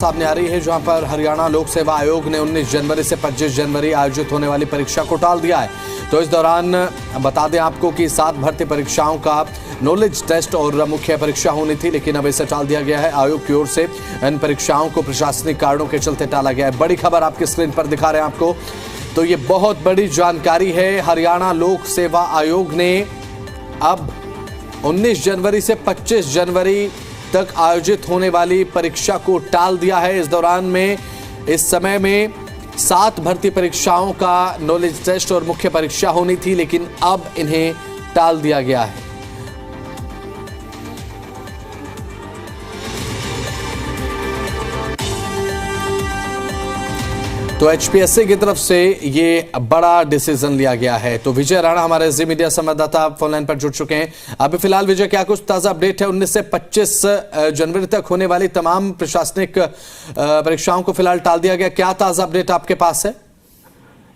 सामने आ रही है, जहां पर हरियाणा लोक सेवा आयोग ने 19 जनवरी से 25 जनवरी आयोजित होने वाली परीक्षा को टाल दिया है। तो इस दौरान बता दें आपको कि 7 भर्ती परीक्षाओं का नॉलेज टेस्ट और मुख्य परीक्षा होनी थी, लेकिन अब इसे टाल दिया गया है। आयोग की ओर से इन परीक्षाओं को प्रशासनिक कारणों के चलते टाला गया है। बड़ी खबर आपकी स्क्रीन पर दिखा रहे हैं आपको। तो ये बहुत बड़ी जानकारी है। हरियाणा लोक सेवा आयोग ने अब 19 जनवरी से 25 जनवरी तक आयोजित होने वाली परीक्षा को टाल दिया है। इस दौरान में इस समय में 7 भर्ती परीक्षाओं का नॉलेज टेस्ट और मुख्य परीक्षा होनी थी, लेकिन अब इन्हें टाल दिया गया है। तो एचपीएससी की तरफ से ये बड़ा डिसीजन लिया गया है। तो विजय राणा हमारे जी मीडिया संवाददाता फोनलाइन पर जुड़ चुके हैं। अभी फिलहाल विजय, क्या कुछ ताजा अपडेट है? 19 से 25 जनवरी तक होने वाली तमाम प्रशासनिक परीक्षाओं को फिलहाल टाल दिया गया। क्या ताजा अपडेट आपके पास है?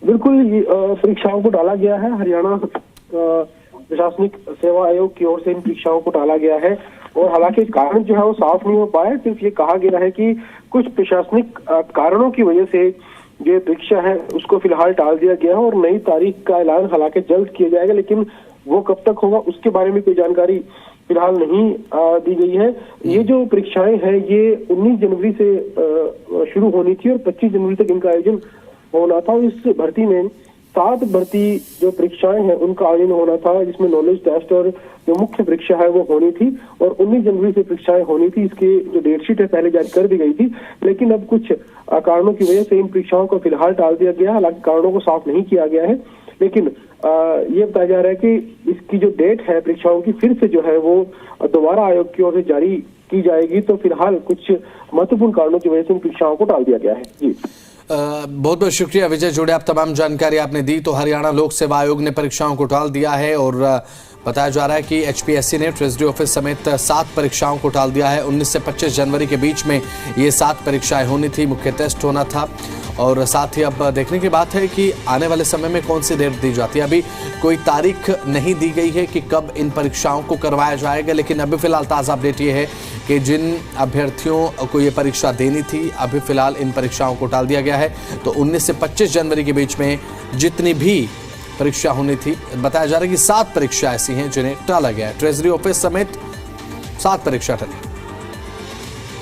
बिल्कुल, परीक्षाओं को टाला गया है। हरियाणा प्रशासनिक सेवा आयोग की ओर से इन परीक्षाओं को टाला गया है और हालांकि कारण जो है वो साफ नहीं हो पाया। सिर्फ ये कहा गया है कि कुछ प्रशासनिक कारणों की वजह से जो परीक्षा है उसको फिलहाल टाल दिया गया है और नई तारीख का ऐलान हालांकि जल्द किया जाएगा, लेकिन वो कब तक होगा उसके बारे में कोई जानकारी फिलहाल नहीं दी गई है। ये जो परीक्षाएं हैं ये 19 जनवरी से शुरू होनी थी और 25 जनवरी तक इनका आयोजन होना था। इस भर्ती में 7 भर्ती जो परीक्षाएं हैं उनका आयोजन होना था, जिसमें नॉलेज टेस्ट और जो मुख्य परीक्षा है वो होनी थी और 19 जनवरी से परीक्षाएं होनी थी। इसकी जो डेट शीट है पहले जारी कर दी गई थी, लेकिन अब कुछ कारणों की वजह से इन परीक्षाओं को फिलहाल टाल दिया गया। हालांकि कारणों को साफ नहीं किया गया है, लेकिन ये बताया जा रहा है कि इसकी जो डेट है परीक्षाओं की फिर से जो है वो दोबारा आयोग की ओर से जारी की जाएगी। तो फिलहाल कुछ महत्वपूर्ण कारणों की वजह से इन परीक्षाओं को टाल दिया गया है। जी, बहुत बहुत शुक्रिया विजय, जुड़े आप तमाम जानकारी आपने दी। तो हरियाणा लोक सेवा आयोग ने परीक्षाओं को टाल दिया है और बताया जा रहा है कि एचपीएससी ने ट्रेजरी ऑफिस समेत 7 परीक्षाओं को टाल दिया है। 19 से 25 जनवरी के बीच में ये 7 परीक्षाएं होनी थी, मुख्य टेस्ट होना था और साथ ही अब देखने की बात है कि आने वाले समय में कौन सी डेट दी जाती है। अभी कोई तारीख नहीं दी गई है कि कब इन परीक्षाओं को करवाया जाएगा, लेकिन अभी फिलहाल ताज़ा अपडेट ये है कि जिन अभ्यर्थियों को ये परीक्षा देनी थी अभी फिलहाल इन परीक्षाओं को टाल दिया गया है। तो 19 से 25 जनवरी के बीच में जितनी भी परीक्षा होनी थी, बताया जा रहा है कि 7 परीक्षा ऐसी हैं जिन्हें टाला गया है। ट्रेजरी ऑफिस समेत 7 परीक्षा टली।